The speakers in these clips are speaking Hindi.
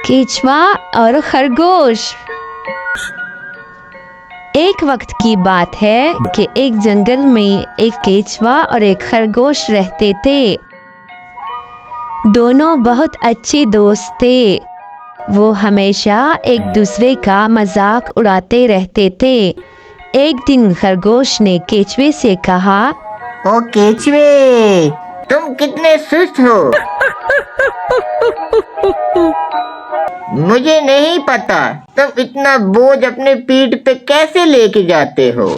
केचवा और खरगोश। एक वक्त की बात है कि एक जंगल में एक केचवा और एक खरगोश रहते थे। दोनों बहुत अच्छे दोस्त थे। वो हमेशा एक दूसरे का मजाक उड़ाते रहते थे। एक दिन खरगोश ने केचवे से कहा, ओ केचवे, तुम कितने सुस्त हो। मुझे नहीं पता तुम इतना बोझ अपने पीठ पे कैसे लेके जाते हो।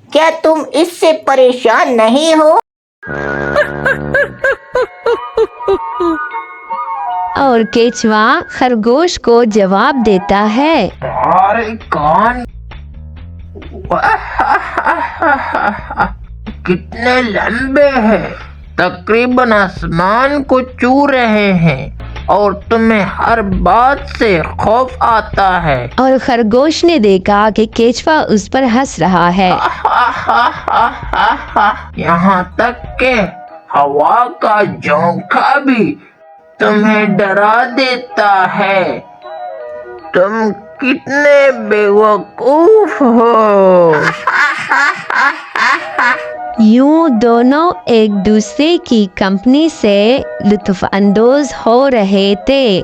क्या तुम इससे परेशान नहीं हो? और केचवा खरगोश को जवाब देता है, अरे कौन कितने लंबे हैं, तकरीबन आसमान को छू रहे हैं और तुम्हें हर बात से खौफ आता है। और खरगोश ने देखा कि केचवा उस पर हंस रहा है। यहाँ तक के हवा का झोंका भी तुम्हें डरा देता है। तुम कितने बेवकूफ हो। यूं दोनों एक दूसरे की कंपनी से लुत्फ अंदोज हो रहे थे।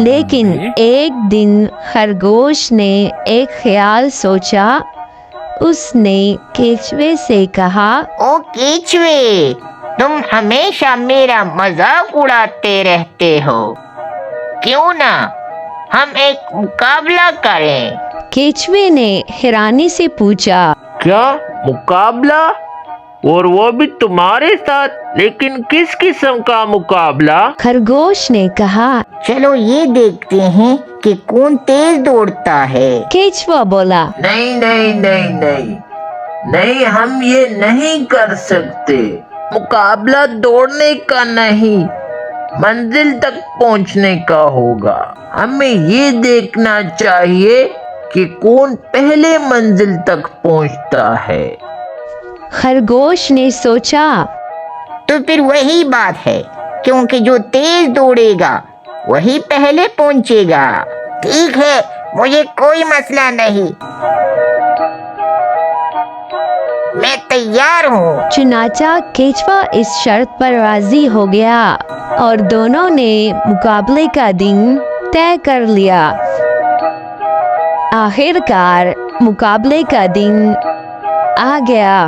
लेकिन एक दिन खरगोश ने एक ख्याल सोचा। उसने केचवे से कहा, ओ केचवे, तुम हमेशा मेरा मजाक उड़ाते रहते हो। क्यों ना हम एक मुकाबला करें? केचवे ने हैरानी से पूछा, क्या मुकाबला? और वो भी तुम्हारे साथ? लेकिन किस किस्म का मुकाबला? खरगोश ने कहा। चलो ये देखते हैं कि कौन तेज दौड़ता है। केचवा बोला, नहीं नहीं नहीं नहीं नहीं, हम ये नहीं कर सकते। मुकाबला दौड़ने का नहीं, मंजिल तक पहुंचने का होगा। हमें ये देखना चाहिए कि कौन पहले मंजिल तक पहुंचता है। खरगोश ने सोचा, तो फिर वही बात है, क्योंकि जो तेज दौड़ेगा वही पहले पहुंचेगा। ठीक है, मुझे कोई मसला नहीं, मैं तैयार हूँ। चुनाचा केचवा इस शर्त पर राजी हो गया और दोनों ने मुकाबले का दिन तय कर लिया। आखिरकार मुकाबले का दिन आ गया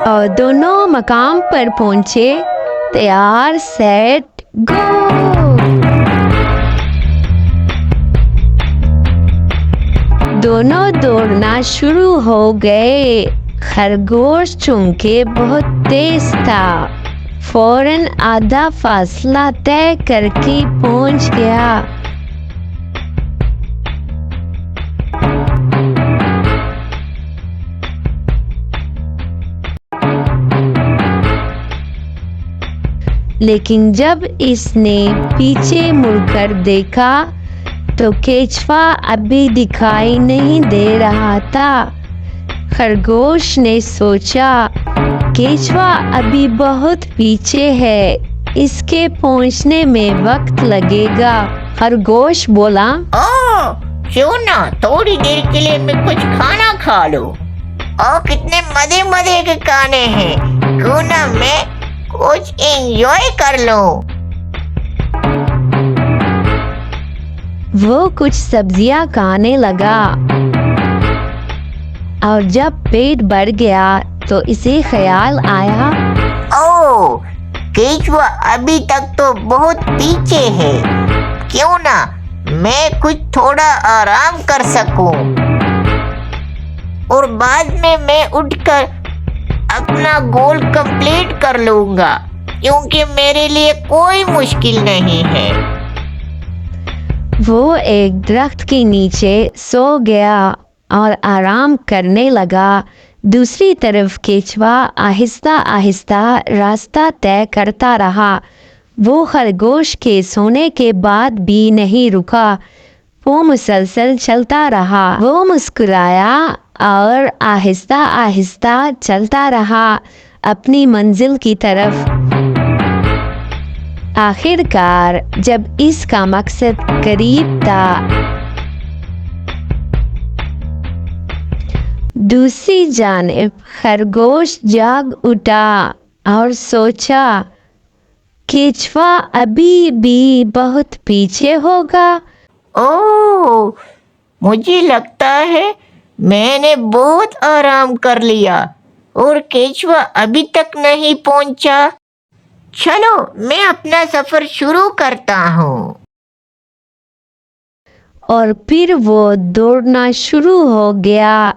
और दोनों मकाम पर पहुंचे। तैयार, सेट, गो। दोनों दौड़ना शुरू हो गए। खरगोश चूंकि बहुत तेज था, फौरन आधा फासला तय करके पहुंच गया। लेकिन जब इसने पीछे मुड़कर देखा तो केचवा अभी दिखाई नहीं दे रहा था। खरगोश ने सोचा, केचवा अभी बहुत पीछे है, इसके पहुंचने में वक्त लगेगा। खरगोश बोला, ओ क्यों ना थोड़ी देर के लिए मैं कुछ खाना खा लूं। ओ कितने मजे मजे के खाने हैं, क्यों ना मैं कुछ एंजॉय कर लूं। वो कुछ सब्जियां खाने लगा और जब पेट भर गया तो इसे ख्याल आया, ओ केचवा अभी तक तो बहुत पीछे है, क्यों ना मैं कुछ थोड़ा आराम कर सकूं और बाद में मैं उठकर अपना गोल कंप्लीट कर लूंगा, क्योंकि मेरे लिए कोई मुश्किल नहीं है। वो एक दरख्त के नीचे सो गया और आराम करने लगा। दूसरी तरफ केचवा आहिस्ता आहिस्ता रास्ता तय करता रहा। वो खरगोश के सोने के बाद भी नहीं रुका, वो मुसलसल चलता रहा। वो मुस्कुराया और आहिस्ता आहिस्ता चलता रहा अपनी मंजिल की तरफ। आखिरकार जब इसका मकसद करीब था, दूसरी जानिब खरगोश जाग उठा और सोचा, केचवा अभी भी बहुत पीछे होगा। ओह, मुझे लगता है मैंने बहुत आराम कर लिया और केचवा अभी तक नहीं पहुंचा। चलो मैं अपना सफर शुरू करता हूँ। और फिर वो दौड़ना शुरू हो गया,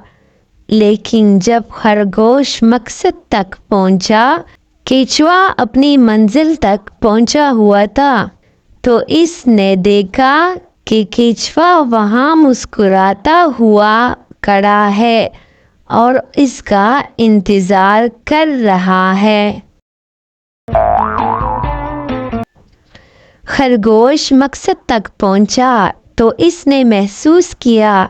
लेकिन जब खरगोश मकसद तक पहुंचा, केचवा अपनी मंजिल तक पहुंचा हुआ था, तो इसने देखा कि केचवा वहाँ मुस्कुराता हुआ खड़ा है और इसका इंतजार कर रहा है। खरगोश मकसद तक पहुंचा तो इसने महसूस किया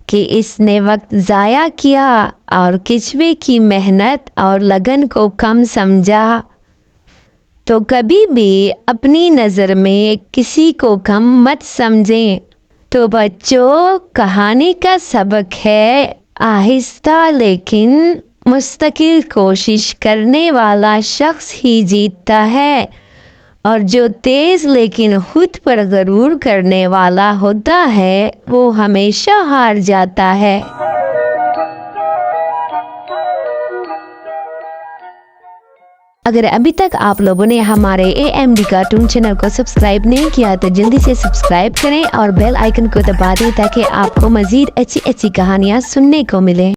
कि इसने वक्त ज़ाया किया और केचवे की मेहनत और लगन को कम समझा। तो कभी भी अपनी नज़र में किसी को कम मत समझें। तो बच्चों, कहानी का सबक है, आहिस्ता लेकिन मुस्तकिल कोशिश करने वाला शख्स ही जीतता है, और जो तेज़ लेकिन खुद पर गरूर करने वाला होता है वो हमेशा हार जाता है। अगर अभी तक आप लोगों ने हमारे AMD कार्टून चैनल को सब्सक्राइब नहीं किया तो जल्दी से सब्सक्राइब करें और बेल आइकन को दबा दें ताकि आपको मज़ीद अच्छी अच्छी कहानियाँ सुनने को मिले।